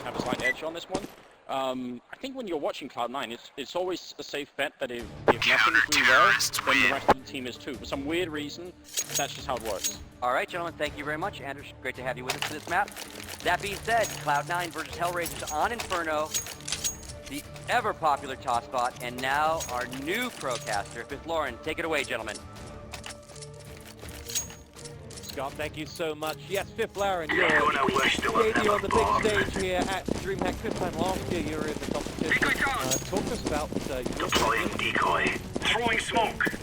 have a slight edge on this one. I think when you're watching Cloud9, it's always a safe bet that if nothing is doing well, then the rest of the team is too. For some weird reason, that's just how it works. All right, gentlemen, thank you very much. Anders, great to have you with us for this map. That being said, Cloud9 versus HellRaisers on Inferno, the ever-popular top spot, and now our new procaster, Fifth Lauren. Take it away, gentlemen. Scott, thank you so much. Yes, Fifth Lauren, you're debut on the big stage here at Dreamhack. Fifth time last year you were in the competition. Talk to us about deploying decoy. Throwing smoke.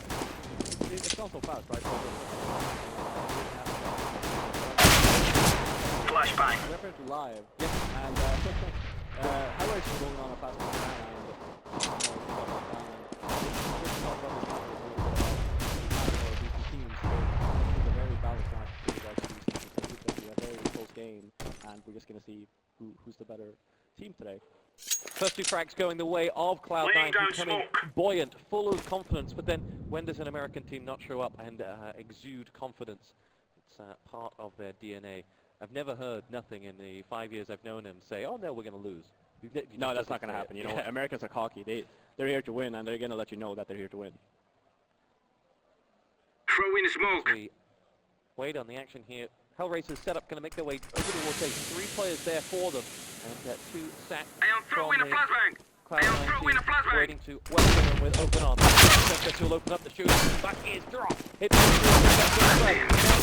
It's not so fast, right? Flashbang. We're live. Yes, and HellRaisers going on a fast game, and we're just going to see who's the better team today. First two frags going the way of Cloud9, becoming buoyant, full of confidence, but then when does an American team not show up and exude confidence? It's part of their DNA. I've never heard nothing in the 5 years I've known him say, oh no, we're going to lose. No, that's not going to happen. You know, Americans are cocky. They're here to win, and they're going to let you know that they're here to win. Throw in smoke. We wait on the action here. HellRaisers setup going to make their way over the rotate. 3 players there for them, and 2 sacks from the Cloud9 waiting to welcome them with open arms. Center will open up the shooting. Back is dropped. Hit the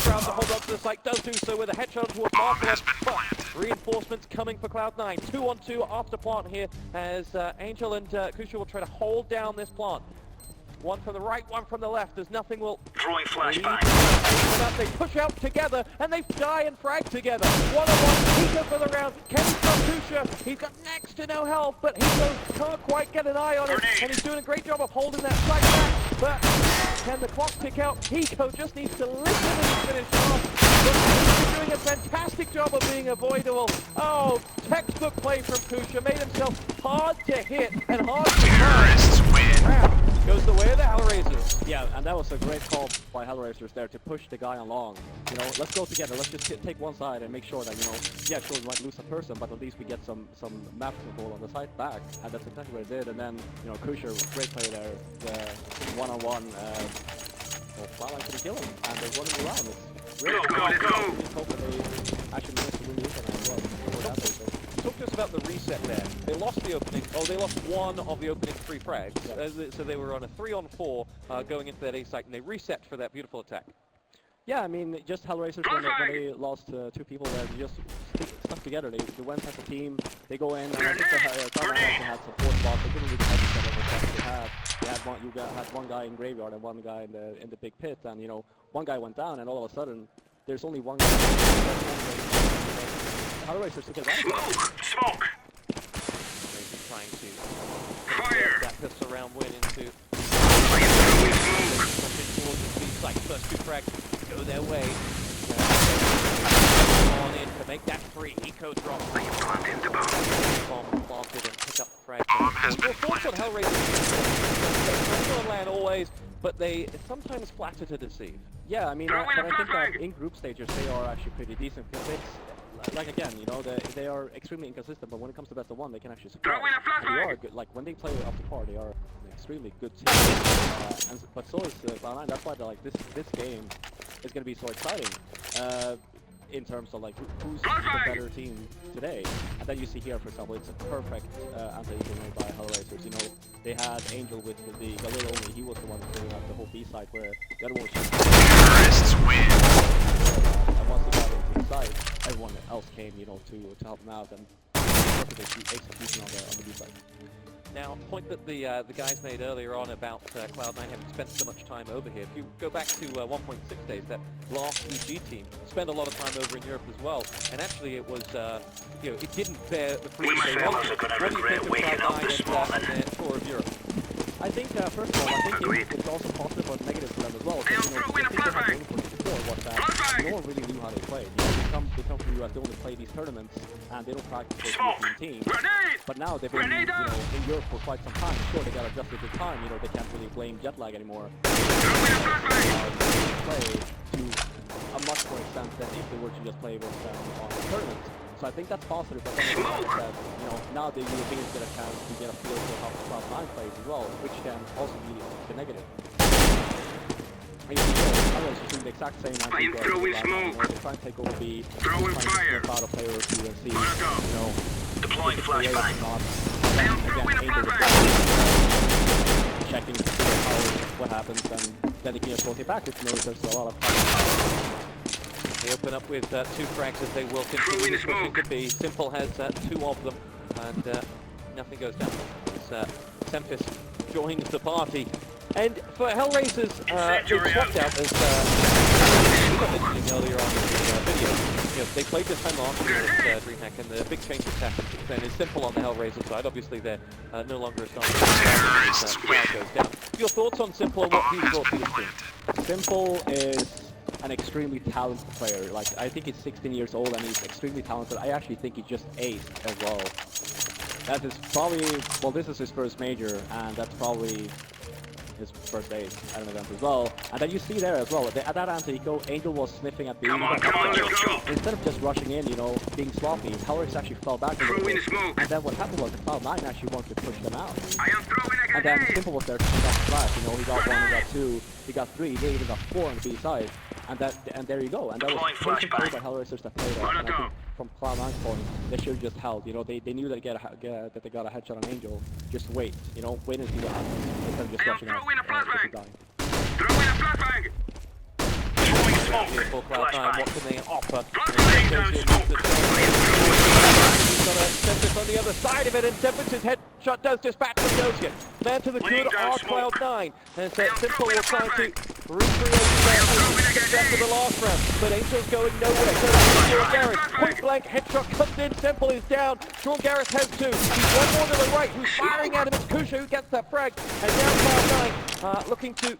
crowd to hold up to the site. Does do so with a headshot towards Marvelous. But reinforcements coming for Cloud9. 2-on-2 after plant here as Angel and Kusha will try to hold down this plant. One from the right, one from the left, as nothing will... Throwing flashbang. They push out together, and they die and frag together. 1-on-1, Hiko for the round. Kenny's got Kusha. He's got next to no health, but Hiko can't quite get an eye on it. And he's doing a great job of holding that site back. But can the clock tick out? Hiko just needs to listen and finish off. He's doing a fantastic job of being avoidable. Oh, textbook play from Kusha. Made himself hard to hit and hard to Terrorists win. Goes the way of the HellRaisers. Yeah, and that was a great call by HellRaisers there to push the guy along. You know, let's go together. Let's just take one side and make sure that, you know, yeah, sure, we might lose a person, but at least we get some map control on the side back. And that's exactly what it did. And then, you know, Kusha, great play there. The one-on-one, Cloud9 couldn't kill him. And they won him around. It's really Let's go. Just hope that they actually managed to win the Ethernet as well. Talk to us about the reset there. They lost the opening, they lost one of the opening 3 frags. Yeah. So they were on a 3-on-4 going into that A site, and they reset for that beautiful attack. Yeah, I mean, just HellRaisers, when they lost 2 people there, they just stuck together. They went as a team, they go in, and I think Cloud9 had support spots. They didn't really have each other the shots they had. You had one guy in Graveyard and one guy in the big pit, and, you know, one guy went down, and all of a sudden, there's only one guy. HellRaisers took advantage. Smoke! Trying to fire that pistol round win into towards the B site. First 2 frags go their way. On in to make that 3. Eco drop. Bomb planted and pick up the frag. Your thoughts on HellRaisers? On land always, but they sometimes flatter to deceive. Yeah, I mean, but I think that in group stages they are actually pretty decent. Like again, you know, they are extremely inconsistent, but when it comes to best of 1, they can actually surprise. They are good. Like when they play up to par, they are an extremely good team. But so is Cloud9. That's why like this game is going to be so exciting in terms of like who's the better team today. And then you see here, for example, it's a perfect anti-eagle made by HellRaisers. You know, they had Angel with the Galil only. He was the one clearing up the whole B side, where the other one was just... Terrorists win. And once they got into the side, everyone else came, you know, to help them out, and perfect execution on the B side. Now, a point that the guys made earlier on about Cloud9 having spent so much time over here. If you go back to 1.6 days, that last EG team spent a lot of time over in Europe as well, and actually it was, you know, it didn't bear the fruit they wanted. What do you think of Cloud9 and their tour of Europe? I think, first of all, I think it's also positive but negative for them as well. Because, you know, the thing they had going for them before was that no one really knew how they played. You know, they come from US, they only play these tournaments, and they don't practice with European teams. But now they've been, you know, in Europe for quite some time. Sure, they got adjusted to time. You know, they can't really blame jet lag anymore. Play to a much more extent than if they were to just play with them on the tournament. So I think that's positive, but then it means that, you know, now the Europeans get a chance to get a feel for how Cloud9 plays as well, which can also be the negative. Others are doing the exact same I'm throwing smoke. They try and take over B, Throwing fire. Out a player or two and see, you Molotov. know, Deploying flashbang. I am throwing a flashbang. Checking what happens, and then he can just rotate back if you know there's a lot of. They open up with 2 frags as they will continue to push into B. Simple has 2 of them, and nothing goes down. As Semphis joins the party. And for HellRaisers, they swapped out as mentioning earlier on in the video. You know, they played this time last year at Dreamhack, and the big change that's happened then is Simple on the HellRaiser side. Obviously, they're no longer a starting player goes down. Your thoughts on Simple and what he's brought to the team? Simple is an extremely talented player. Like, I think he's 16 years old and he's extremely talented. I actually think he just aced as well. That is probably, well, this is his first major, and that's probably his first ace at an event as well. And then you see there as well, at that anti-eco, Angel was sniffing at B. Come on, let's go. Instead of just rushing in, you know, being sloppy, HellRaisers actually fell back a little bit. And then what happened was the Cloud9 actually wanted to push them out. I am throwing a And then grenade. Simple was there to stop the flash, you know, he got 1, he got 2, he got 3, he even got 4 on the B side. And there you go. And that was patient play by HellRaisers that played off. And I think from Cloud9's point, they should have just held. You know, they knew that they got a headshot on Angel. Just wait. You know, wait and see what happens. Instead of just rushing out. Throwing a flashbang. Throwing a flashbang. Throwing smoke. For Cloud9, what can they offer? Flashbang down smoke. He's got a Semphis on the other side of it, and Semphis' headshot does dispatch the Ghost. Man to the good are Cloud9. And Simple will try to recreate that success of the last round. But Angel's going nowhere. So Sean Garrett, point blank headshot comes in. Simple is down. Sean Garrett has 2. He's one more to the right. Who's firing at him? It's Kusha who gets that frag. And now Cloud9 looking to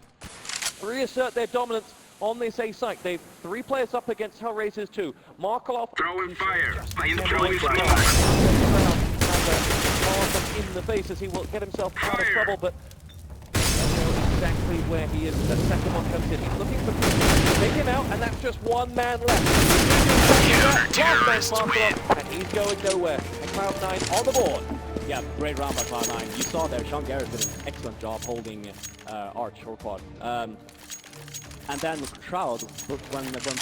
reassert their dominance on this A site. They've 3 players up against HellRaisers 2. Markov Throwing fire. I am throwing flashbang. in the face as he will get himself out of trouble, but exactly where he is. The second one comes in. He's looking for take him out, and that's just 1 man left. And he's going nowhere. And Cloud9 on the board. Yeah, great round by Cloud9. You saw there, Sean Garrett did an excellent job holding Arch or Quad. And then Shroud, when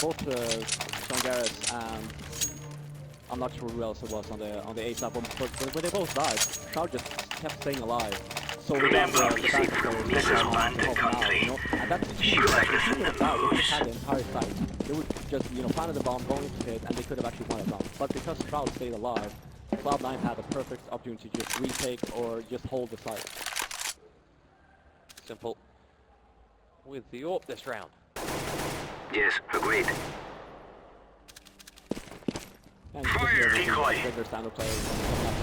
both Sean Garrett and I'm not sure who else it was on the A side, but when they both died, Shroud just kept staying alive. So we got the back players help out, you know, and that's the key. If he would have died, they just had the entire site. They would just, you know, planted the bomb, going to hit, and they could have actually won it down. But because Shroud stayed alive, Cloud9 had a perfect opportunity to just retake or just hold the site. Simple with the AWP this round. Yes, agreed. And Fire, decoy. Regular standard players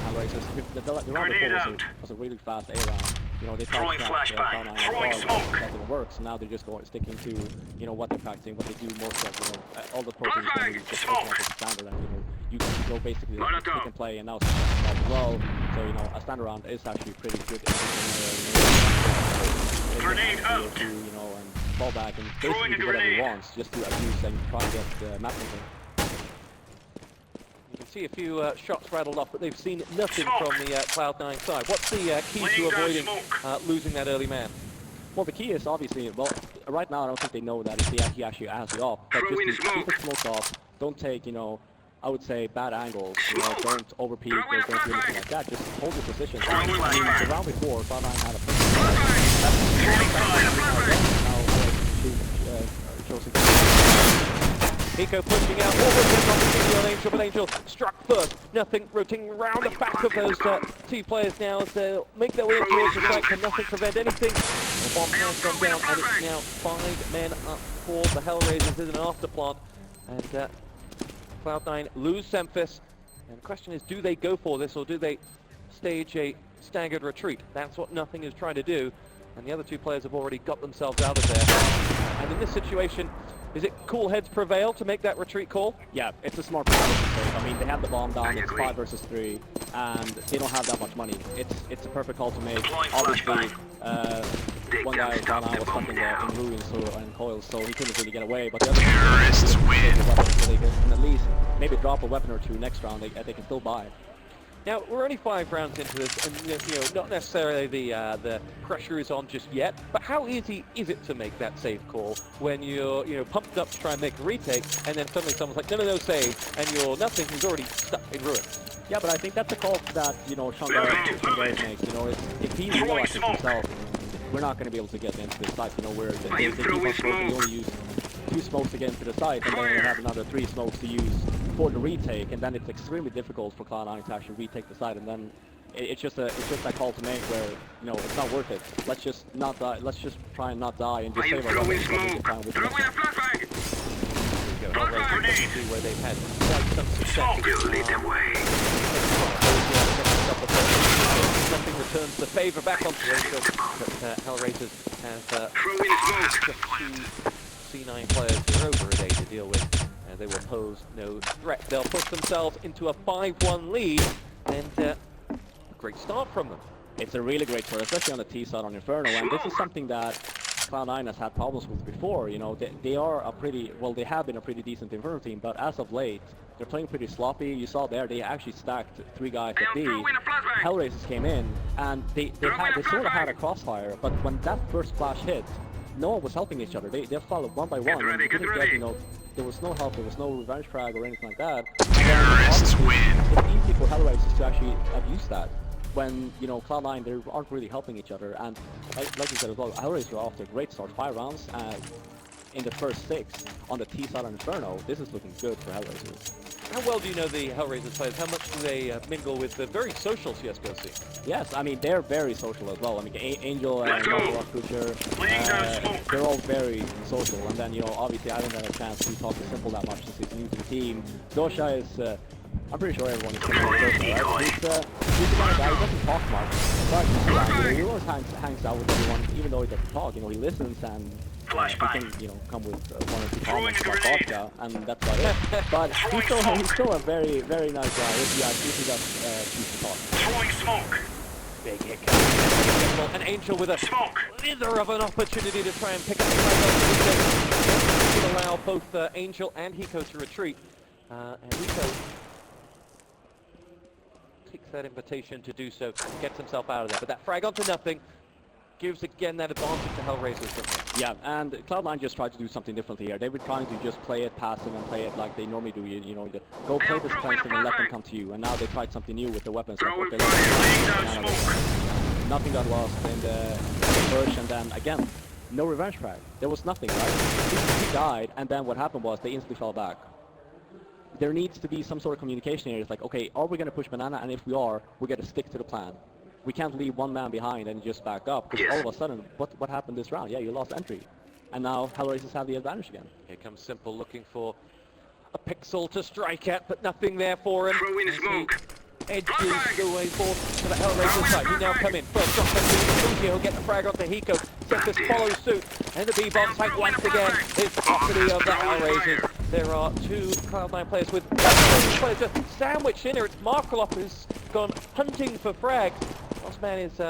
HellRaisers. The round before was a really fast A round. You know, they Throwing flashbang. Throwing smoke. That didn't work, so now they're just sticking to, you know, what they're practicing, what they do more so. You know, all the pros Flashbang. just Smoke. standard, and you know, you can go basically like, pick and play, and now it's as well. So you know, a standard round is actually pretty good. Grenade out. You know, and fall back and basically do whatever he wants, just to abuse and try and get the mapping thing. You can see a few shots rattled off, but they've seen nothing from the Cloud9 side. What's the key to avoiding losing that early man? Well, the key is obviously, well, right now I don't think they know that he actually has the op, but just to keep the smoke off, don't take, you know, I would say bad angles, you know, don't overpeak or don't do anything like that, just hold your position. The round before, Cloud9 had a perfect Eco pushing out, all the opportunity on Angel, but Angel struck first. Nothing rotating around the back of those 2 players now as they make their way in towards the site. Can nothing prevent anything? The bomb has gone down, and it's now 5 men up for the HellRaisers. There's an afterplant, and Cloud9 lose Semphis. And the question is, do they go for this, or do they stage a staggered retreat? That's what Nothing is trying to do, and the other 2 players have already got themselves out of there. And in this situation, Is it cool heads prevail to make that retreat call? Yeah, it's a smart play. I mean, they have the bomb down, it's 5 versus 3, and they don't have that much money. It's a perfect call to make. Obviously, one guy down was something in ruins and coils, so he couldn't really get away, but the other Terrorists win. So they can at least maybe drop a weapon or two next round, they can still buy it. Now, we're only 5 rounds into this, and you know, not necessarily the pressure is on just yet, but how easy is it to make that save call when you're, you know, pumped up to try and make a retake, and then suddenly someone's like, no, save, and you're nothing, he's already stuck in ruins? Yeah, but I think that's a call that, you know, Sean Garrett makes, you know, if he realizes himself, we're not going to be able to get into this site, you know, where they keep on smoking, they only use 2 smokes to get into the site, and then they have another 3 smokes to use for the retake, and then it's extremely difficult for Cloud9 to actually retake the site, and then it's just that call to make where, you know, it's not worth it. Let's just not die. Let's just try and not die and just save our lives. Throwing a flashbang. See where they've had quite some success. Lead the way. Something returns the favor back onto Rachel, but HellRaisers have Throwing smoke. just 2 C9 players that are over a day to deal with. They will pose no threat. They'll push themselves into a 5-1 lead, and a great start from them. It's a really great start, especially on the T side on Inferno, and this is something that Cloud9 has had problems with before. You know, they are a pretty, well, they have been a pretty decent Inferno team, but as of late, they're playing pretty sloppy. You saw there, they actually stacked 3 guys at B. HellRaisers came in, and they sort of had a crossfire, but when that first flash hit, no one was helping each other. They followed one by one, and they didn't get, you know, there was no help, there was no revenge frag or anything like that. Terrorists win. It's easy for HellRaisers to actually abuse that when, you know, Cloud9, they aren't really helping each other. And like you said as well, HellRaisers are off to a great start, 5 rounds in the first 6 on the T side on Inferno. This is looking good for HellRaisers. How well do you know the HellRaisers players? How much do they mingle with the very social CSGO scene? Yes, I mean, they're very social as well. I mean, Angel and Kucher, they're all very social. And then, you know, obviously I haven't had a chance to talk to Simple that much since he's new to the team. Dosha is, I'm pretty sure everyone is familiar with Dosha, right? He's the kind of guy who doesn't talk much, but he always hangs out with everyone, even though he doesn't talk. You know, he listens and he can, you know, come with 1 or 2 comments about vodka, and that's about it. But he's still a very, very nice guy. He does choose to talk. Throwing smoke. Big hit coming. An Angel with a slither of an opportunity to try and pick up the play. Would allow both Angel and Hiko to retreat. And Hiko takes that invitation to do so, gets himself out of there. But that frag onto nothing gives again that advantage to HellRaisers. Yeah, and Cloud9 just tried to do something different here. They were trying to just play it passive and play it like they normally do. You know, go play this cleansing and let them come to you. And now they tried something new with the weapons. Nothing got lost in the push, and then again, no revenge frag. There was nothing, right? He died, and then what happened was they instantly fell back. There needs to be some sort of communication here. It's like, okay, are we going to push Banana? And if we are, we're going to stick to the plan. We can't leave one man behind and just back up, because all of a sudden, what happened this round? Yeah, you lost entry. And now HellRaisers have the advantage again. Here comes Simple looking for a pixel to strike at, but nothing there for him. Throwing smoke. Edges the way forward to the HellRaisers side. He now come in. First drop into he'll get the frag onto Hiko. Septus follows suit. And the B-bomb site once again is the property of the HellRaisers. There are 2 Cloud9 players with players just sandwiched in here. It's Markolov who's gone hunting for frags. Last man is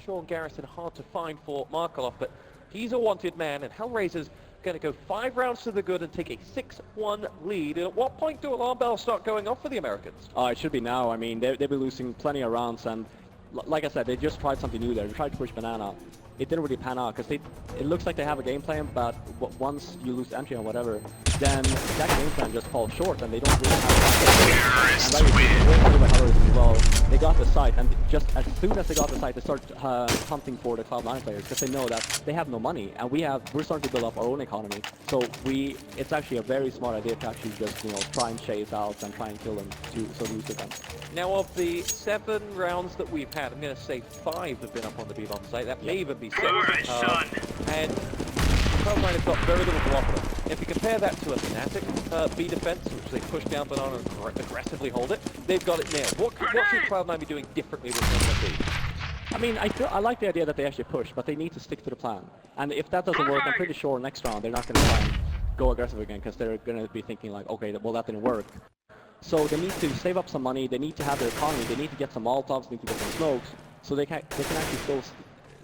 Sean Garrison, hard to find for Markolov, but he's a wanted man, and HellRaisers going to go 5 rounds to the good and take a 6-1 lead. And at what point do alarm bells start going off for the Americans? It should be now. I mean, they've been losing plenty of rounds, and like I said, they just tried something new there. They tried to push Banana. It didn't really pan out, because it looks like they have a game plan, but once you lose entry or whatever, then that game plan just falls short, and they don't really have a well. They got the site, and just as soon as they got the site, they start hunting for the Cloud9 players, because they know that they have no money, and we're starting to build up our own economy. So it's actually a very smart idea to actually just, you know, try and chase out and try and kill them so lose to them. Now, of the 7 rounds that we've had, I'm going to say 5 have been up on the B-bomb site. That may even be 6. And Cloud9 have got very little to offer. If you compare that to a Fnatic B defense, which they push down Banana and aggressively hold it, they've got it nailed. What should Cloud9 be doing differently than B? I mean, I like the idea that they actually push, but they need to stick to the plan. And if that doesn't work, I'm pretty sure next round they're not going to try and go aggressive again, because they're going to be thinking like, okay, well that didn't work. So they need to save up some money, they need to have their economy, they need to get some Molotovs, they need to get some smokes, so they can actually still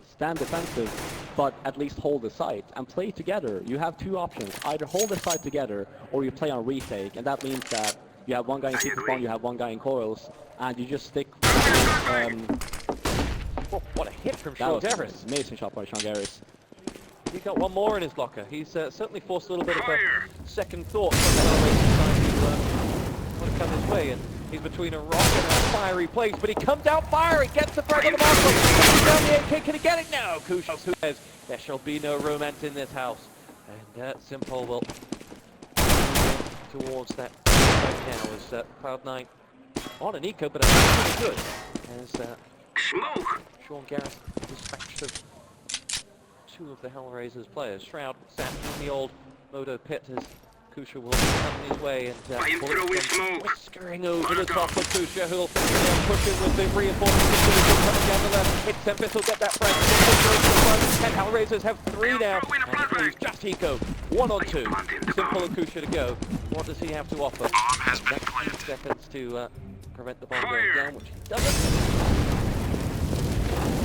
stand defensive, but at least hold the site and play together. You have two options: either hold the site together, or you play on retake, and that means that you have one guy in super spawn, you have one guy in coils, and you just stick. Oh, what a hit from That Sean was Garris. an amazing shot by Sean Garris. He's got one more in his locker. He's certainly forced a little bit of a second thought from the HellRaisers trying to come his way, and he's between a rock and a fiery place, but he comes out firing, gets the frag on the mark, pushes down the AK, can he get it? No! Kushos, who says there shall be no romance in this house. And Simple will move towards that right now as Cloud9 on an eco, but it's pretty good. As Smoke! Sean Garris dispatched two of the HellRaisers players. Shroud sat in the old Moto pit as Kusha will come his way, and bullets come whiskering over the top of Kusha, who'll push in with the reinforcements coming down the left. It's Tempest will get that frag. And HellRaisers have three now, and it leaves just Eco. 1 on 2. Simple and Kusha to go. What does he have to offer? Next 2 seconds to prevent the bomb going down, which he doesn't.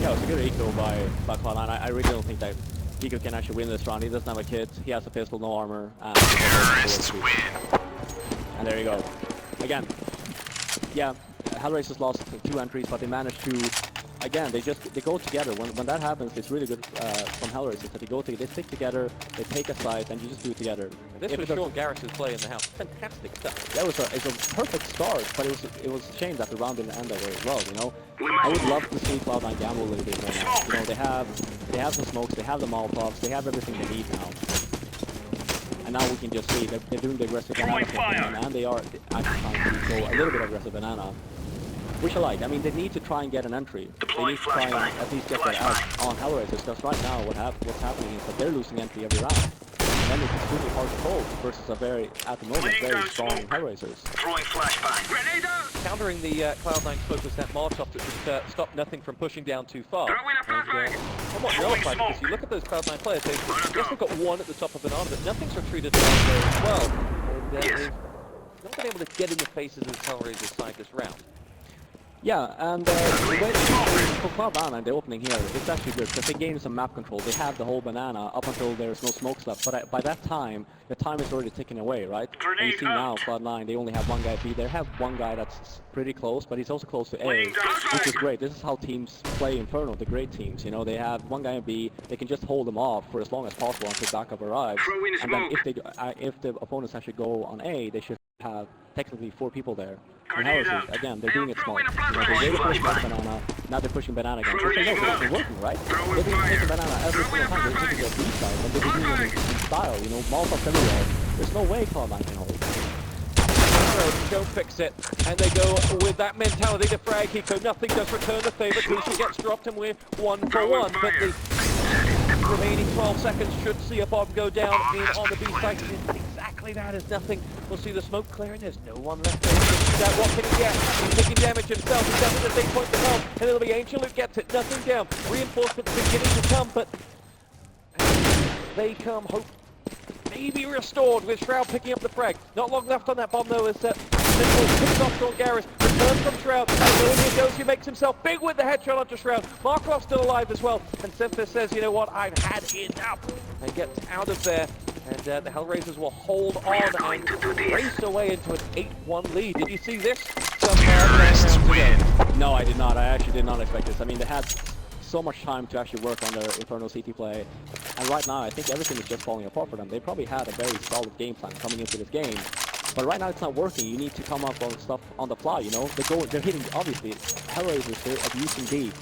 Yeah, it was a good eco by Cloud9. I really don't think that Eco can actually win this round. He doesn't have a kit, he has a pistol, no armor, and and there you go. Again, yeah, HellRaisers lost 2 entries, but they managed to, again, they go together. When that happens, it's really good from HellRaisers that they stick together, they take a site, and you just do it together. This was Sean Garris' play in the house. Fantastic stuff. That was a perfect start, but it was a shame that the round didn't end that way as well. You know, I would love to see Cloud9 gamble a little bit more now. You know, they have some smokes, they have the Molotovs, they have everything they need now. And now we can just see they're doing the aggressive banana thing, and they are actually trying to go a little bit aggressive banana, which I like. I mean, they need to try and get an entry. They need to try and at least get that out on HellRaisers, because right now what's happening is that they're losing entry every round. And then it's extremely hard to hold versus a at the moment, very strong HellRaisers. Throwing flashbang. Grenade out! Countering the Cloud9 focus, that Molotov that just stopped nothing from pushing down too far. Throwing a flashbang. Somewhat nullified, because you look at those Cloud9 players, they've got one at the top of banana, but nothing's retreated down there as well. And they've not been able to get in the faces of the HellRaisers side this round. Yeah, and the way for Cloud9 and the opening here, it's actually good because they gain some map control. They have the whole banana up until there's no smokes left. But by that time, the time is already ticking away, right? And you see now, Cloud9, they only have one guy at B. They have one guy that's pretty close, but he's also close to A, which is great. This is how teams play Inferno, the great teams. You know, they have one guy at B. They can just hold them off for as long as possible until backup arrives. And then if the opponents actually go on A, they should have technically 4 people there. And HellRaisers, again, they're doing it smart. You know, they push banana, now they're pushing banana again. So it's working, right? They've been pushing banana every single time. They're taking their B side, and they've been doing it in style, you know, Molotovs everywhere. There's no way Cloud9 can hold. Don't fix it, and they go with that mentality to frag Hiko. Nothing does return the favour. Kusha gets dropped, and we're 1 for 1. But the remaining 12 seconds should see a bomb go down on the B site. Exactly that is nothing. We'll see the smoke clearing. There's no one left there to see that. What can he get? He's taking damage himself. He's down to the 8 points of health, and it'll be Angel who gets it. Nothing down. Reinforcements beginning to come, but they come. Hope maybe restored with Shroud picking up the frag. Not long left on that bomb though, as Simple picks off Sean Garris, returns from Shroud, and Olivia goes, he makes himself big with the headshot onto Shroud. Markov's still alive as well, and Simple says, you know what, I've had enough, and gets out of there, and the HellRaisers will hold on and race away into an 8-1 lead. Did you see this? No, I did not. I actually did not expect this. I mean, they had so much time to actually work on their Inferno CT play, and right now I think everything is just falling apart for them. They probably had a very solid game plan coming into this game, but right now it's not working. You need to come up on stuff on the fly, you know? They're hitting, obviously, HellRaisers, they're abusing D.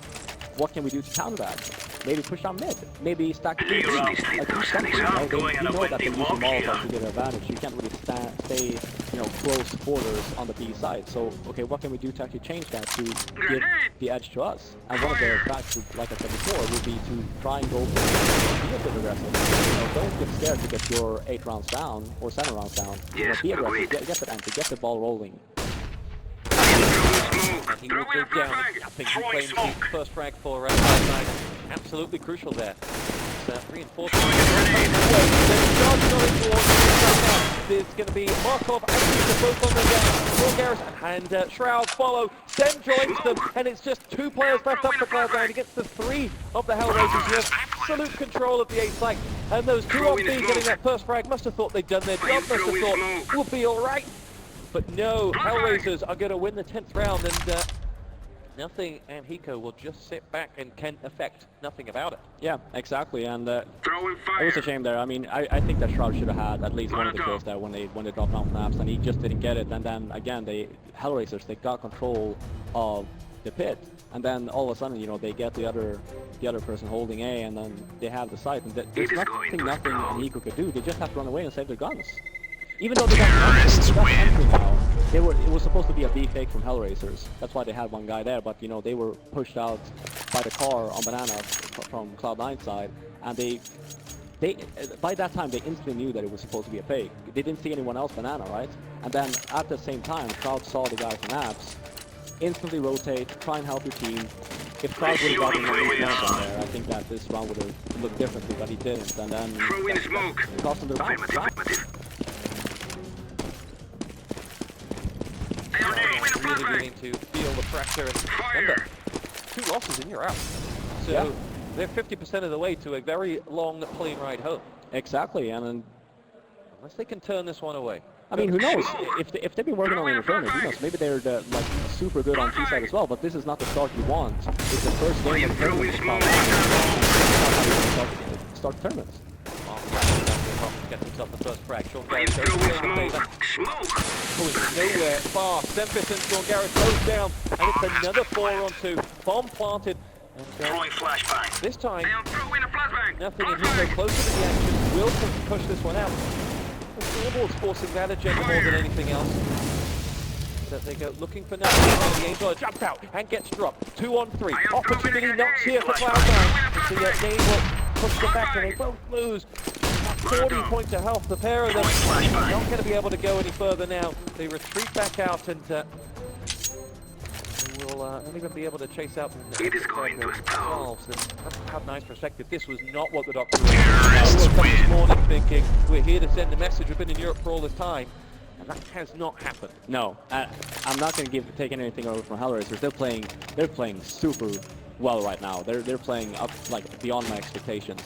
What can we do to counter that? Maybe push down mid. Maybe stack B. Do something. You know that they're using Molotovs to get an advantage. You can't really stay, you know, close quarters on the B side. So, okay, what can we do to actually change that to give the edge to us? And one of their attacks, like I said before, would be to try and go for be a bit aggressive. You know, don't get scared to get your 8 rounds down or 7 rounds down. You know, be aggressive. Get the entry. Get the ball rolling. he will go down. I think he claims the first frag for Cloud9. Absolutely crucial there. Reinforcement. There's going to be Markov and Peter both on the down. Stormgarris and Shroud follow. Sen joins them, and it's just 2 players left up for Cloud9 against the 3 of the HellRaisers who have absolute control of the A site. And those 2 on B getting that first frag must have thought they'd done their job, must have thought we'll be alright. But no, HellRaisers are going to win the 10th round, and Nothing and Hiko will just sit back and can affect nothing about it. Yeah, exactly, and it was a shame there. I mean, I think that Shroud should have had at least one of the kills there when they dropped down snaps, and he just didn't get it. And then again, HellRaisers, they got control of the pit, and then all of a sudden, you know, they get the other person holding A, and then they have the site, and there's nothing Hiko could do. They just have to run away and save their guns. Even though they got entry now, it was supposed to be a B fake from HellRaisers. That's why they had one guy there, but you know, they were pushed out by the car on Banana from Cloud9 side, and they by that time they instantly knew that it was supposed to be a fake. They didn't see anyone else Banana, right? And then at the same time, Cloud saw the guy from Apps, instantly rotate, try and help your team. If Cloud would have gotten at least one from there, I think that this round would have looked differently, but he didn't, and then that cost him the round. Really beginning to feel the pressure, and remember, 2 losses and you're out. So yeah, they're 50% of the way to a very long plane ride home. Exactly, and unless they can turn this one away. I mean, who knows? If they've been working on the Inferno, who knows? Maybe they're like super good on T-side as well, but this is not the start you want. It's the first game of the tournament. Start tournaments. Gets himself the first frag. Stormgarris goes nowhere far. Sempis and Stormgarris goes down, and it's another 4-on-2. Bomb planted. And, this time, nothing in Hiko closer to the action. Will push this one out. The scoreboard's forcing that agenda more than anything else. So they go looking for nothing. The Angel jumps out and gets dropped. 2-on-3. Opportunity knocks here for Cloud9. The name will push them back, and they both lose. 40 points of health, the pair of them not going to be able to go any further now. They retreat back out, and they will not even be able to chase out themselves. And from Cloud9's perspective, this was not what the doctor was. I woke up this morning thinking, we're here to send a message, we've been in Europe for all this time, and that has not happened. No, I'm not going to take anything over from HellRaisers. They're playing super well right now. They're playing up like beyond my expectations.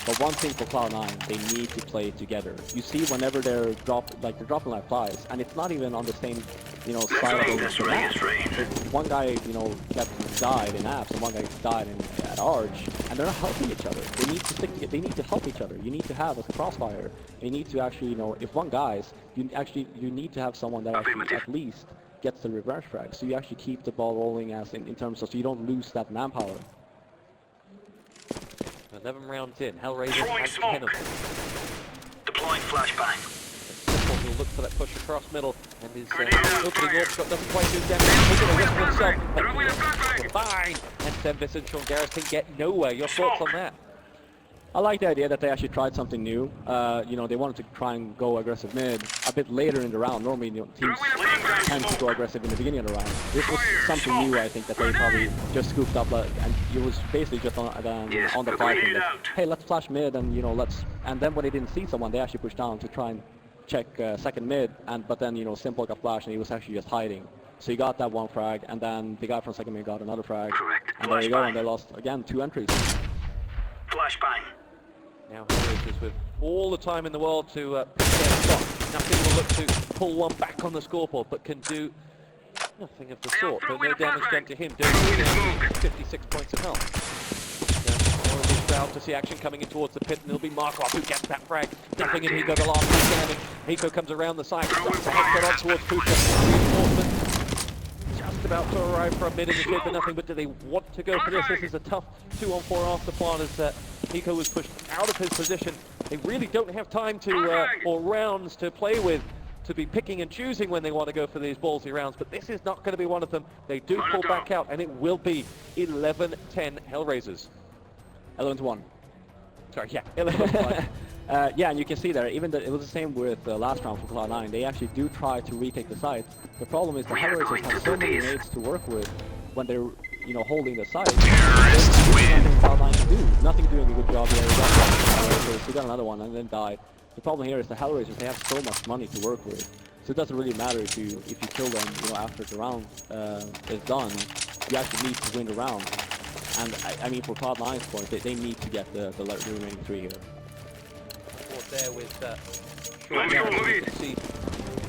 But one thing for Cloud9, they need to play together. You see, whenever they're dropping like flies, and it's not even on the same, you know, side of the map. One guy, you know, died in Apps, and one guy died at Arch, and they're not helping each other. They need to stick together. They need to help each other. You need to have a crossfire. You need to actually, you know, if one dies, you need to have someone that actually at least gets the reverse frag, so you actually keep the ball rolling as in terms of so you don't lose that manpower. 11 rounds in, HellRaisers and 10 of them. Deploying flashbang. Simple will look for that push across middle, and his opening orb shot doesn't quite do damage. He's going to whistle himself, but fine. And Sempis and Stormgarris can get nowhere. Your thoughts on that? I like the idea that they actually tried something new. You know, they wanted to try and go aggressive mid a bit later in the round. Normally, you know, teams tend to go aggressive in the beginning of the round. This was something new, I think, that they probably just scooped up, and it was basically just on the fly from that, hey, let's flash mid, and you know, and then when they didn't see someone, they actually pushed down to try and check second mid, but then, you know, Simple got flashed, and he was actually just hiding. So he got that one frag, and then the guy from second mid got another frag, and there you go, and they lost, again, 2 entries. Flashbang. Now HellRaisers with all the time in the world to pick their spot. Nothing will look to pull one back on the scoreboard, but can do nothing of the sort. But no damage done to him, doing 56 points of health. Crowd to see action coming in towards the pit, and it'll be Markov who gets that frag. Nothing in Hiko, the last one standing. Hiko comes around the side, starts to head on towards Pusha. Reinforcement just about to arrive from mid in the jig, but nothing. But do they want to go for this? This is a tough 2-on-4 after plan as Hiko was pushed out of his position. They really don't have time to, or rounds to play with, to be picking and choosing when they want to go for these ballsy rounds, but this is not going to be one of them. They do pull back out, and it will be 11-10 HellRaisers. 11-1. Sorry, yeah, 11-1. Yeah, and you can see there, even though it was the same with the last round for Cloud9, they actually do try to retake the site. The problem is the HellRaisers have so many nades to work with when they're, you know, holding the site. There's nothing Cloud9 can do. Nothing doing a good job there. They got another one and then died. The problem here is the HellRaisers, they have so much money to work with. So it doesn't really matter if you kill them, you know, after the round is done. You actually need to win the round. And I mean, for Cloud9's point, they need to get the remaining 3 here. There with Sean Garrett, you can see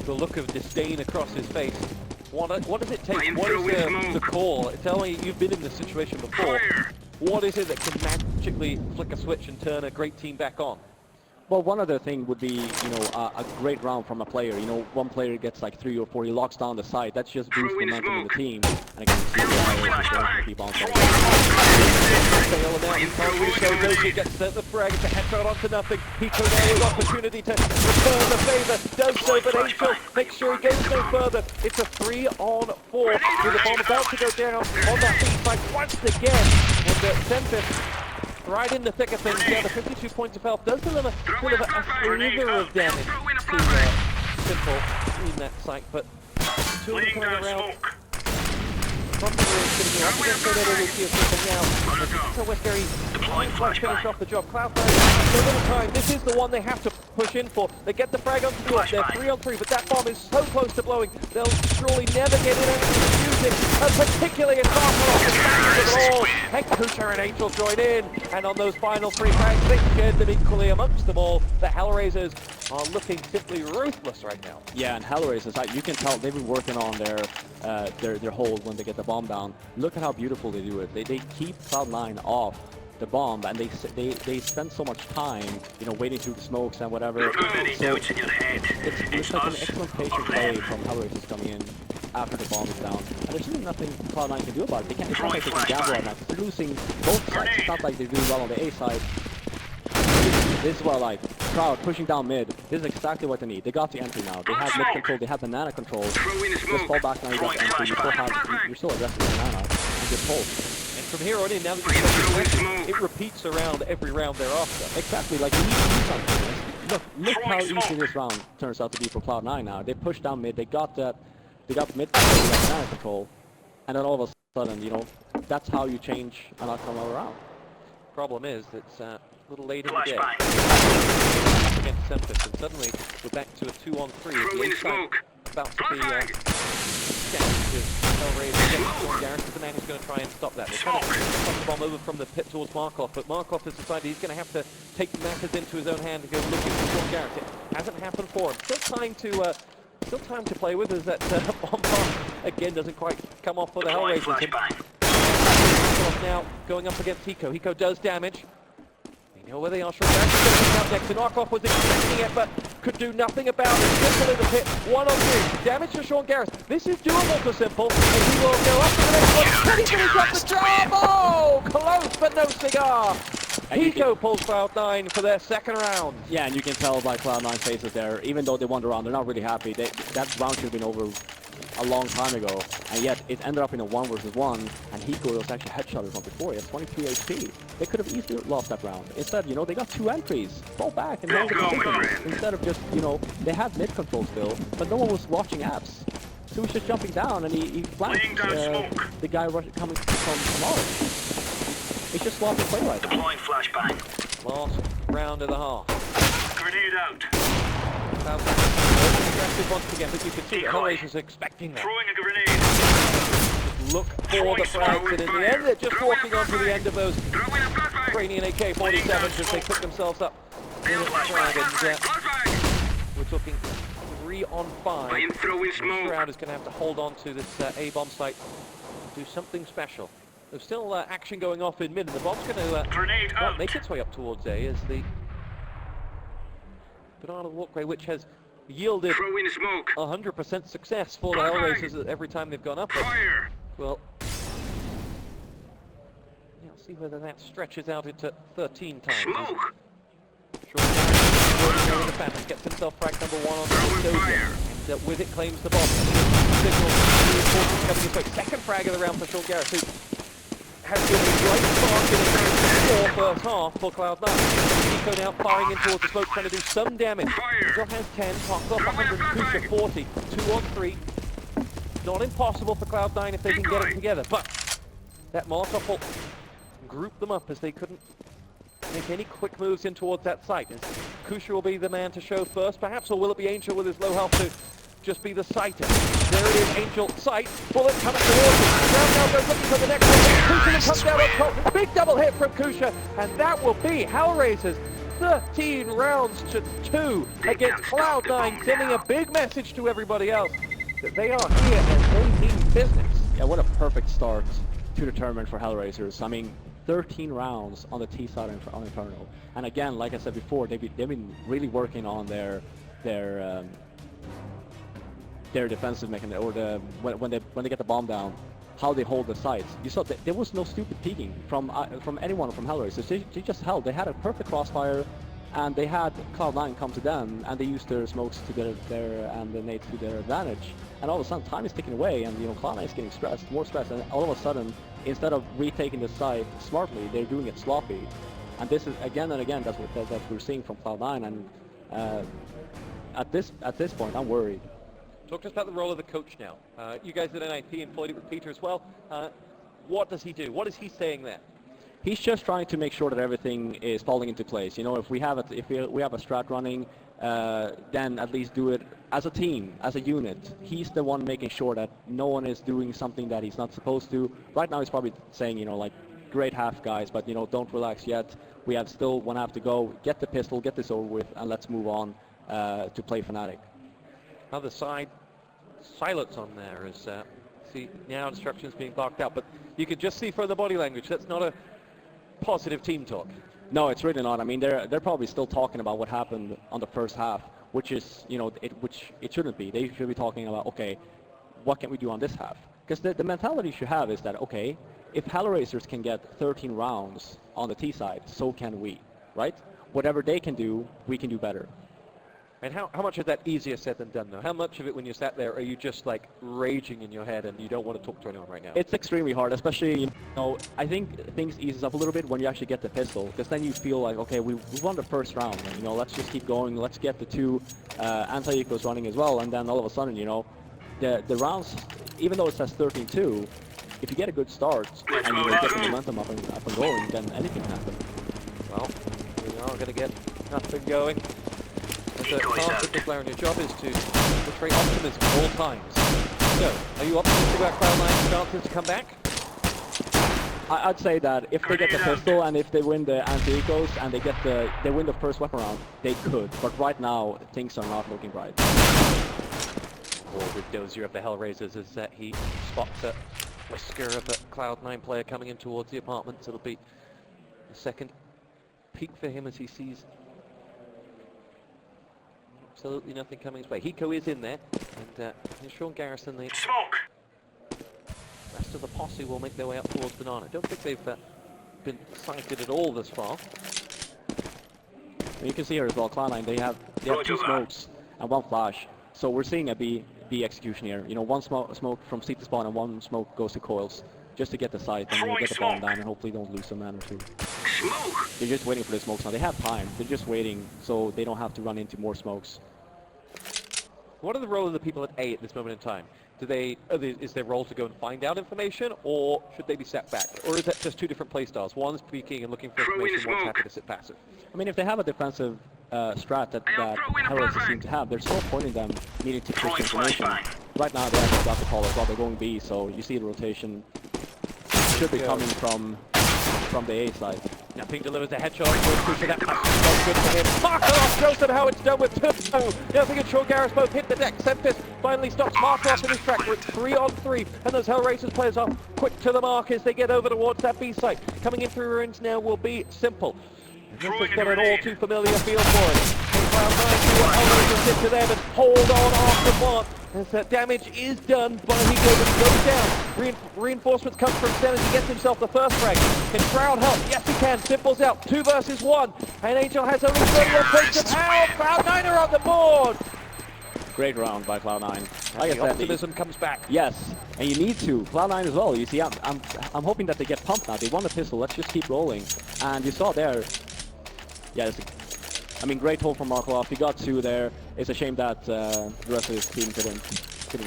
the look of disdain across his face. What does it take? What is the call? Tell me, you've been in this situation before. What is it that can magically flick a switch and turn a great team back on? Well, one other thing would be, you know, a great round from a player. You know, one player gets like 3 or 4, he locks down the site. That's just boosts momentum in the team. And again, keep on playing. He gets the frag, it's a headshot onto nothing. Pico there with opportunity to return the favor, does so, but Angel makes sure he goes no further. It's a 3-on-4 with the bomb about to go down on that B side once again. And Tempest right in the thick of things. Yeah, the 52 points of health does deliver sort of a sliver of damage to Simple in that site, but 2 of them coming around. From the room, sitting up against the little now. So Westbury finish off the job. Cloud9, so little time. This is the one they have to push in for. They get the frag onto the they're 3-on-3, but that bomb is so close to blowing, they'll surely never get it out to use it, particularly in fast at all. Hank Kuchar and Angel join in, and on those final 3 frags, they shared them equally amongst them all. The HellRaisers are looking simply ruthless right now. Yeah, and HellRaisers, you can tell they've been working on their hold when they get the bomb down. Look at how beautiful they do it. They keep Cloud9 off the bomb, and they spend so much time, you know, waiting through the smokes and whatever. So it's like an excellent patient play from HellRaisers coming in after the bomb is down. And there's really nothing Cloud9 can do about it. It's not like they can gamble on that. They're losing both sides. It's not like they're doing well on the A side. This is what, like, Cloud pushing down mid. This is exactly what they need. They got the entry now. They have mid control. They have banana control. Just fall back now. You got the entry. You're still aggressive with banana. You get pulled. And from here on in, now that it repeats around every round thereafter. Exactly. Like, you need to do something. Look how easy this round turns out to be for Cloud9 now. They pushed down mid. They got mid control. They got banana control. And then all of a sudden, you know, that's how you change an outcome of a round. Problem is, it's a little late in the day. Up against Tempest, and suddenly we're back to a 2-on-3. The inside about to be HellRaisers. Garrett is the man who's going to try and stop that. They're trying to pop the bomb over from the pit towards Markov, but Markov has decided he's going to have to take matters into his own hand and go looking for Garrett. It hasn't happened for him. Still time to play with, as that bomb again doesn't quite come off for the HellRaisers. Now going up against Hiko. Hiko does damage. They know where they are. Next, and Markov was expecting it, but could do nothing about it. Simple in the pit. 1-on-3. Damage to Sean Garrett. This is doable for Simple, and he will go up to the next one. Can he finish up the job? Oh, close, but no cigar. Hiko pulls Cloud9 for their second round. Yeah, and you can tell by Cloud9's faces there, even though they won the round, they're not really happy. That round should have been over a long time ago, and yet it ended up in a 1-versus-1, and Hiko was actually headshotted from before. He has 23 HP. They could have easily lost that round. Instead, you know, they got 2 entries. Fall back and instead of just, you know, they had mid control still, but no one was watching apps. So he was just jumping down, and he flanked the guy coming from ours. He's just swapping play right now. Deploying flashbang. Last round of the half. Grenade out. Aggressive once again, but you can see HellRaisers expecting that. Throwing a grenade. Just look for the frags, and in the end, they're just walking onto the end of those Ukrainian AK-47s as they pick themselves up in a frag, and we're talking 3-on-5. This round is going to have to hold on to this A-bomb site, do something special. There's still action going off in mid, and the bomb's going to not make its way up towards A as the banana walkway, which has yielded 100% success for the HellRaisers every time they've gone up. Well, yeah, see whether that stretches out into 13 times. Smoke! Short the Phantom gets himself frag number 1 on the Dozer, and with it claims the bomb. Signal coming his way. Second frag of the round for Sean Garrett, who has been a great spark in the 4 first half for Cloud9. Nico now firing in towards the smoke, trying to do some damage. Angel has 10, Parks off 100, Kusha 40, 2 on 3. Not impossible for Cloud9 if they can get it together, but that Molotov will group them up as they couldn't make any quick moves in towards that site. As Kusha will be the man to show first, perhaps, or will it be Angel with his low health to just be the sighter? There it is, Angel, sight, bullet coming towards him. Brown now goes looking for the next one. Kusha comes down on top. Big double hit from Kusha, and that will be HellRaisers 13 rounds to 2 against Cloud9, sending a big message to everybody else that they are here and they mean business. Yeah, what a perfect start to the tournament for HellRaisers. I mean, 13 rounds on the T side on Inferno, and again, like I said before, they've been really working on their defensive mechanism, or when they get the bomb down, how they hold the sites. You saw that there was no stupid peeking from anyone from HellRaisers. They just held. They had a perfect crossfire, and they had Cloud9 come to them, and they used their smokes to and the nades to their advantage. And all of a sudden, time is ticking away, and Cloud9 is getting more stressed, and all of a sudden, instead of retaking the site smartly, they're doing it sloppy. And this is again and again that's what we're seeing from Cloud9. And at this point, I'm worried. Talk to us about the role of the coach now. You guys at NIP employed it with Peter as well. What does he do? What is he saying there? He's just trying to make sure that everything is falling into place. If we have a strat running, then at least do it as a team, as a unit. He's the one making sure that no one is doing something that he's not supposed to. Right now he's probably saying, like, great half, guys, but don't relax yet. We have still 1 half to go. Get the pistol, get this over with, and let's move on to play Fnatic. Other side, silence on there as see now instructions being barked out, but you can just see from the body language that's not a positive team talk. No, it's really not. I mean, they're probably still talking about what happened on the first half, which is which it shouldn't be. They should be talking about, okay, what can we do on this half? Because the mentality you should have is that, okay, if HellRaisers can get 13 rounds on the T side, so can we, right? Whatever they can do, we can do better. And how much of that easier said than done, though? How much of it, when you sat there, are you just like raging in your head and you don't want to talk to anyone right now? It's extremely hard, especially, I think things eases up a little bit when you actually get the pistol, because then you feel like, okay, we won the first round, and, let's just keep going, let's get the 2 anti-ecos running as well, and then all of a sudden, the rounds, even though it says 13-2, if you get a good start and you get the momentum up and going, then anything can happen. Well, we are going to get nothing going. As a task player, and your job is to portray optimism at all times. So, are you optimistic about Cloud9's chances to come back? I'd say that if they get the pistol and if they win the anti-ecos and they win the first weapon round, they could. But right now, things are not looking bright. Forward dozier of the HellRaisers as he spots a whisker of a Cloud9 player coming in towards the apartments. It'll be a second peek for him as he sees absolutely nothing coming his way. Hiko is in there, and Sean Garrison, the rest of the posse will make their way up towards Banana. I don't think they've been sighted at all this far. You can see here as well, Cloud9, they have 2 smokes and 1 flash. So we're seeing a B execution here. 1 smoke from seat to spawn and 1 smoke goes to coils, just to get the site and get the bomb down and hopefully don't lose some man or 2. They're just waiting for the smokes now. They have time. They're just waiting so they don't have to run into more smokes. What are the role of the people at A at this moment in time? Is their role to go and find out information, or should they be set back? Or is that just 2 different playstyles? One's peeking and looking for information, one's happy to sit passive? I mean, if they have a defensive strat that HellRaisers seem to have, there's no point in them needing to push information. Right now, they actually got the call as well. They're going B, so you see the rotation should be coming from the A side. Now Ping delivers a headshot. That pass is good for him. Markov shows them how it's done with 2. Now Ping and Sean Garris both hit the deck. Sempis finally stops Markov in his track. We're 3 on 3. And those HellRaisers players are quick to the mark as they get over towards that B site. Coming in through ruins now will be Simple. And this has got an all too familiar feel for it. Cloud9 do what HellRaisers did to them and hold on after 1. As that damage is done by Hiko, but he goes down. Reinforcements come from Sten as he gets himself the first frag. Can Shroud help? Yes, he can. Simple's out. 2 versus 1. And Angel has only 31 points of health. Cloud9 are on the board. Great round by Cloud9. Like I The said, optimism comes back. yes, and you need to. Cloud9 as well. You see, I'm hoping that they get pumped now. They won the pistol. Let's just keep rolling. And you saw there, yeah, I mean, great hold from Markov. He got 2 there. It's a shame that the rest of his team couldn't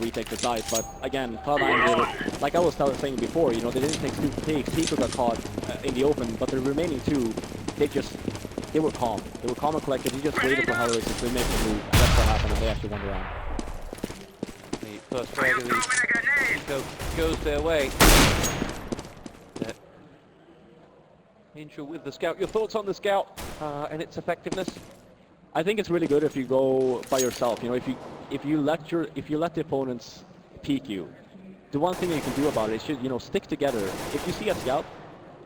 retake the site. But again, Cloud9 did it. Like I was saying before, you know, they didn't take 2 takes. Tico got caught in the open, but the remaining 2, they were calm. They were calm and collected. He just waited for HellRaisers to make the move, and that's what happened, and they actually won the round. The first frag of the Eco goes their way. Angel with the scout. Your thoughts on the scout and its effectiveness? I think it's really good if you go by yourself. You know, if you let the opponents peek you, the one thing that you can do about it is, you know, stick together. If you see a scout,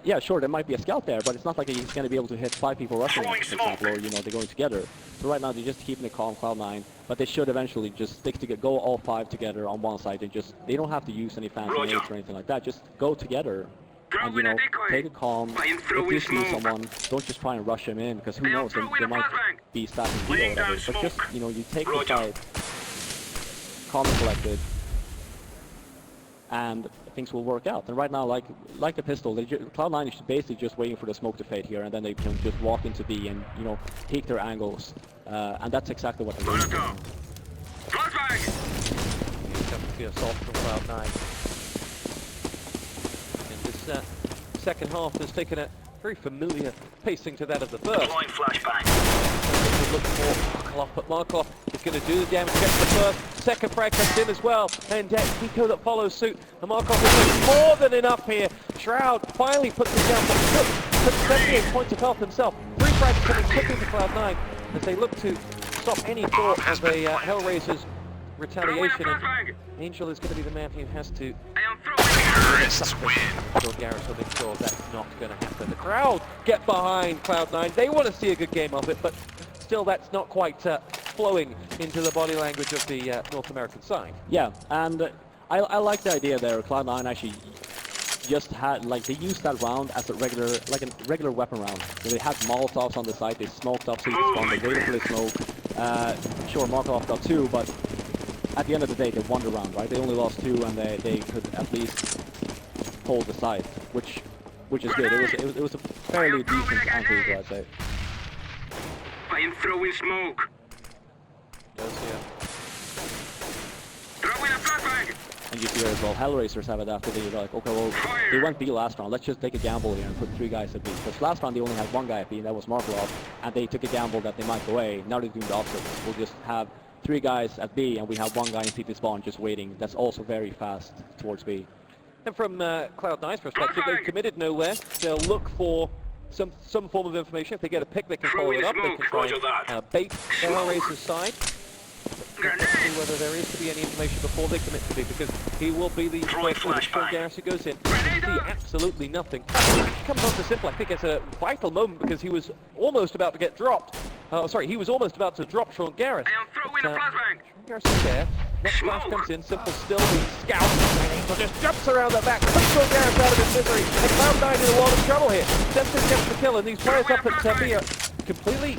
yeah, sure, there might be a scout there, but it's not like he's going to be able to hit 5 people rushing, for example, or, you know, they're going together. So right now they're just keeping it calm, Cloud9, but they should eventually just stick together, go all 5 together on one side, and just, they don't have to use any fancy nades or anything like that. Just go together and, you know, take it calm. If you see someone, don't just try and rush him in, because who knows, they might be stacking B or whatever. But just, you know, you take the side, calm and collected, and things will work out. And right now, like the pistol, Cloud9 is basically just waiting for the smoke to fade here, and then they can just walk into B and, you know, peek their angles. And that's exactly what they're doing. The assault from Cloud9. And this second half has taken a very familiar pacing to that of the first. Look for Markov, but Markov is going to do the damage, gets the first, second frag comes in as well, and Pico that follows suit, and Markov is doing more than enough here. Shroud finally puts it down, but puts 78 points of health himself. 3 frags coming quickly to Cloud9 as they look to stop any thought of a HellRaisers retaliation, and Angel is going to be the man who has to Garrus will make sure that's not going to happen. The crowd get behind Cloud9. They want to see a good game of it, but still that's not quite flowing into the body language of the North American side. Yeah, and I like the idea there. Cloud9 actually just had, like, they used that round as a regular weapon round. So they had Molotovs on the side, they smoked up Caesar's spawn, they waited for the smoke. Sure, Markov got 2, but at the end of the day, they won the round, right? They only lost 2, and they could at least hold the side, which is good. It was a fairly decent anti-eagle, I'd say. I am throwing smoke. Yes, yeah. Throwing a flashbang. And you see there as well, HellRaisers have it after they're like, okay, well, they went B last round, let's just take a gamble here and put 3 guys at B. Because last round they only had 1 guy at B, and that was Markov, and they took a gamble that they might go A. Now they're doing the opposite. We'll just have 3 guys at B, and we have 1 guy in CT spawn just waiting. That's also very fast towards B. And from Cloud9's perspective, they've committed nowhere. They'll look for some form of information. If they get a pick, they can follow it up. They can try and bait the HellRaisers side. But let's see whether there is to be any information before they commit to B, because he will be the first one. Garrus who goes in. You see absolutely nothing. It comes on to Simple. I think it's a vital moment because he was almost about to get dropped. Sorry, he was almost about to drop Sean Garrus. I am throwing a flashbang. Garrus is there. Next flash comes in. Simple still being scouted. And Angel just jumps around the back, puts Sean Garrus out of his misery. And Cloud9 in a lot of trouble here. Sempis gets the kill, and these players up at B are completely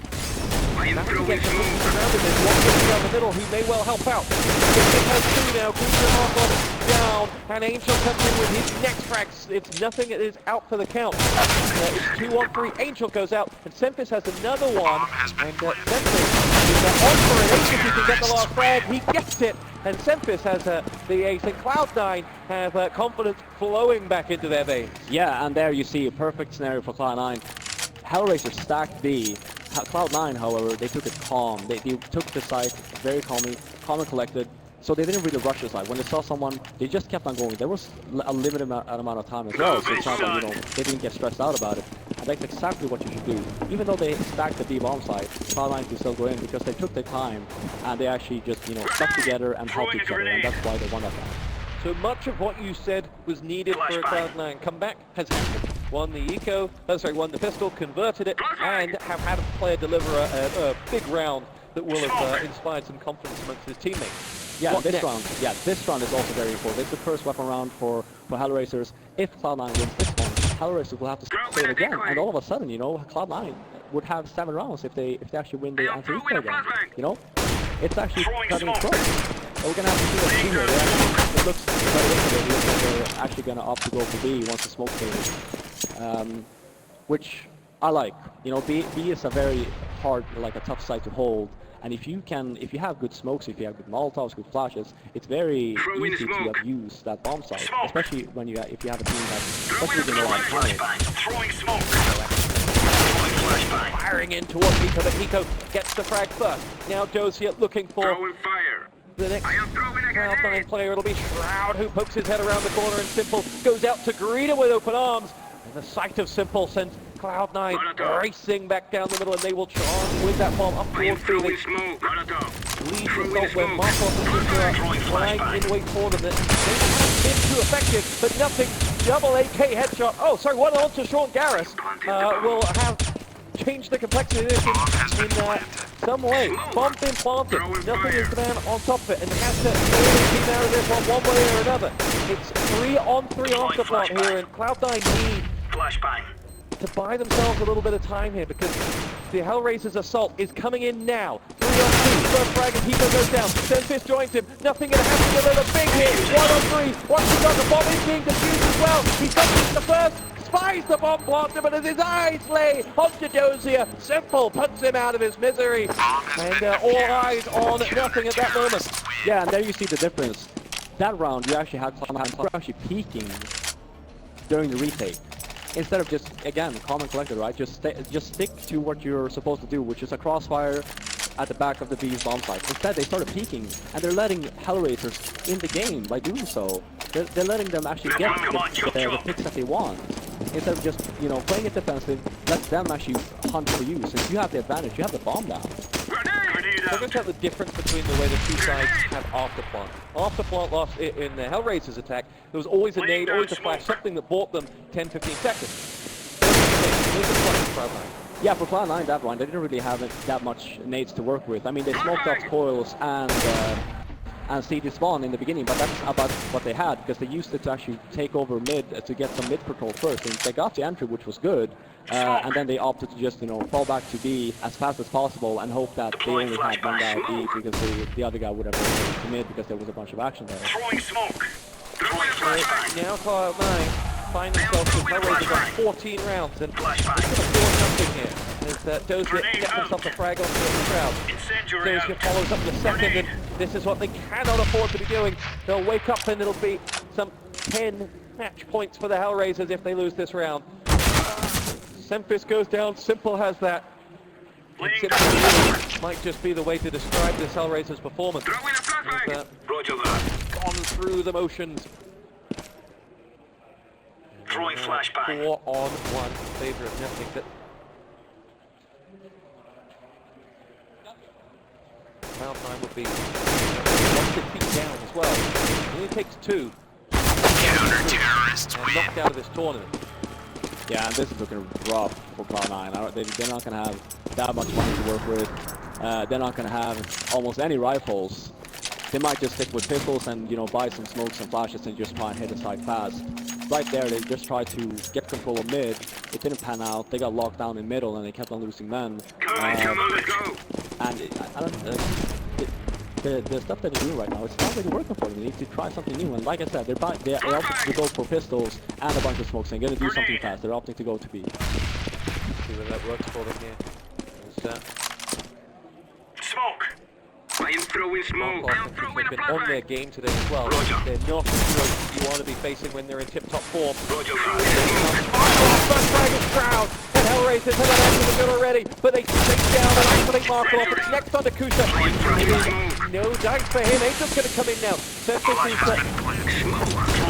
surrounded. There's one getting down the middle who may well help out. It has 2 now. Kusa Markov down, and Angel comes in with his next frags. It's nothing. It is out for the count. It's 2 on 3. Angel goes out, and Sempis has another one. And Sempis is on for an ace if he can get the last frag. He gets it, and Sempis has the ace. And Cloud9 have confidence flowing back into their veins. Yeah, and there you see a perfect scenario for Cloud9. HellRaisers stacked B. Cloud9, however, they took it calm. They took the site very calm and collected. So they didn't really rush the side. When they saw someone, they just kept on going. There was a limited amount of time as well, so it's not like, you know, they didn't get stressed out about it. And that's exactly what you should do. Even though they stacked the B bomb site, Cloud9 can still go in because they took their time and they actually just, you know, stuck together and helped each other, and that's why they won that round. So much of what you said was needed for a Cloud9 comeback has happened. Won the pistol, converted it, and have had a player deliver a big round that will have inspired some confidence amongst his teammates. Yeah, this round is also very important. It's the first weapon round for HellRaisers. If Cloud9 wins this one, HellRaisers will have to play it again, and all of a sudden, you know, Cloud9 would have 7 rounds if they actually win the anti-eagle again, you know? it's actually cutting close. We're gonna have to see what to do here. It looks like they're actually gonna opt to go for B once the smoke clears, which I like. You know, B is a very hard, like a tough site to hold. And if you have good smokes, if you have good Molotovs, good flashes, it's very easy to abuse that bomb site, especially when if you have a team that's especially the more Throwing smoke. Firing in towards Hiko, but Hiko gets the frag first. Now Dozier looking for Throwing fire. the next I am throwing a Cloud9 grenade. player. It'll be Shroud who pokes his head around the corner, and Simple goes out to greet him with open arms. And the sight of Simple sends Cloud9 racing back down the middle, and they will charge with that bomb up I am towards B. throwing smoke. Molotov. Lead Throwing result where smoke. Markov and Fischer flying in wait for them. They haven't been too effective, but nothing. Double AK headshot. Oh, sorry, one on to Sean Garris. Will have changed the complexity of this in some way. Bomb's been planted. Nothing is the man on top of it, and has to team out of this one way or another. It's 3-on-3 afterplant here, and Cloud9 need Flashbang. to buy themselves a little bit of time here, because the HellRaisers assault is coming in now. 3-on-2, first frag and Hiko goes down. Senfist joins him. Nothing gonna happen with a big hit. 1-on-3. Once he's got the bomb is being defused as well. He's got the first. Spies the bomb planter, but as his eyes lay onto Dozier, Simple puts him out of his misery. And all eyes on nothing at that moment. Yeah, and there you see the difference. That round, you actually had Cloud9 actually peeking during the retake. Instead of just, again, calm and collected, right? Just stick to what you're supposed to do, which is a crossfire at the back of the B's bomb site. Instead, they started peeking, and they're letting HellRaisers in the game by doing so. They're letting them actually get the picks that they want. Instead of just, you know, playing it defensive, let them actually hunt for you. Since you have the advantage, you have the bomb down. Talking about the difference between the way the two sides have afterplant. Afterplant lost in the HellRaisers attack. There was always a nade, always a flash, something that bought them 10-15 seconds. Yeah, for Cloud9 that one, they didn't really have that much nades to work with. I mean, they smoked out coils and CD spawn in the beginning, but that's about what they had, because they used it to actually take over mid to get some mid patrol first. And they got the entry, which was good, and then they opted to just, you know, fall back to B as fast as possible and hope that they only had one guy at B, because the other guy would have gone to mid because there was a bunch of action there. Throwing smoke. Throwing flashbang. Now Cloud9 find themselves with HellRaisers on 14 rounds, and it's going to force something here. As Dozier gets himself a frag onto the crowd. Dozier follows up the second, and this is what they cannot afford to be doing. They'll wake up and it'll be some 10 match points for the HellRaisers if they lose this round. Semfist goes down, Simple has that. Simple might just be the way to describe this HellRaisers performance. Roger that. Gone through the motions. Throwing flashbang. 4-on-1 favor of nothing. That Cloud9 would be 1 feet down as well. It only takes 2. And knocked out of this tournament. Yeah, and this is looking rough for Cloud9. They're not going to have that much money to work with. They're not going to have almost any rifles. They might just stick with pistols and, you know, buy some smokes and flashes and just try and hit the side fast. Right there, they just tried to get control of mid. It didn't pan out. They got locked down in middle and they kept on losing men. Come on, let's go. And I don't the stuff that they're doing right now, it's not really working for them. They need to try something new. And like I said, they're opting to go for pistols and a bunch of smokes and going to do something fast. They're opting to go to B. See whether that works for them here. Smoke. I am throwing smoke. I am throwing a They've been on their flashbang. game today as well. Roger. They're not the heroes you want to be facing when they're in tip-top form. Roger First frag is Shroud, and HellRaisers have an end to the good already, but they take down and isolate Markov. It's next on to Kusa. No dice for him. Angel's going to come in now. Surface is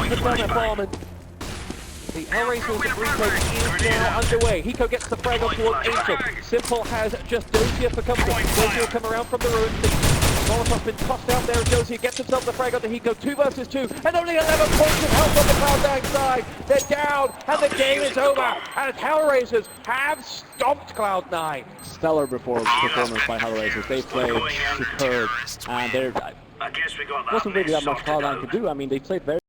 put down that bomb, and the HellRaisers retake is now underway. Hiko gets the frag on towards Angel. Simple has just Dozier for company. Dozier will come around from the ruins. Molotov's been tossed out there. Dozier gets himself the frag onto Hiko. 2 versus 2, and only 11 points of health on the Cloud9 side. They're down, and the game is over. And HellRaisers have stomped Cloud9. Stellar performance by HellRaisers. They played superb, and I guess we got that. wasn't really that much Cloud9 could do. I mean, they played very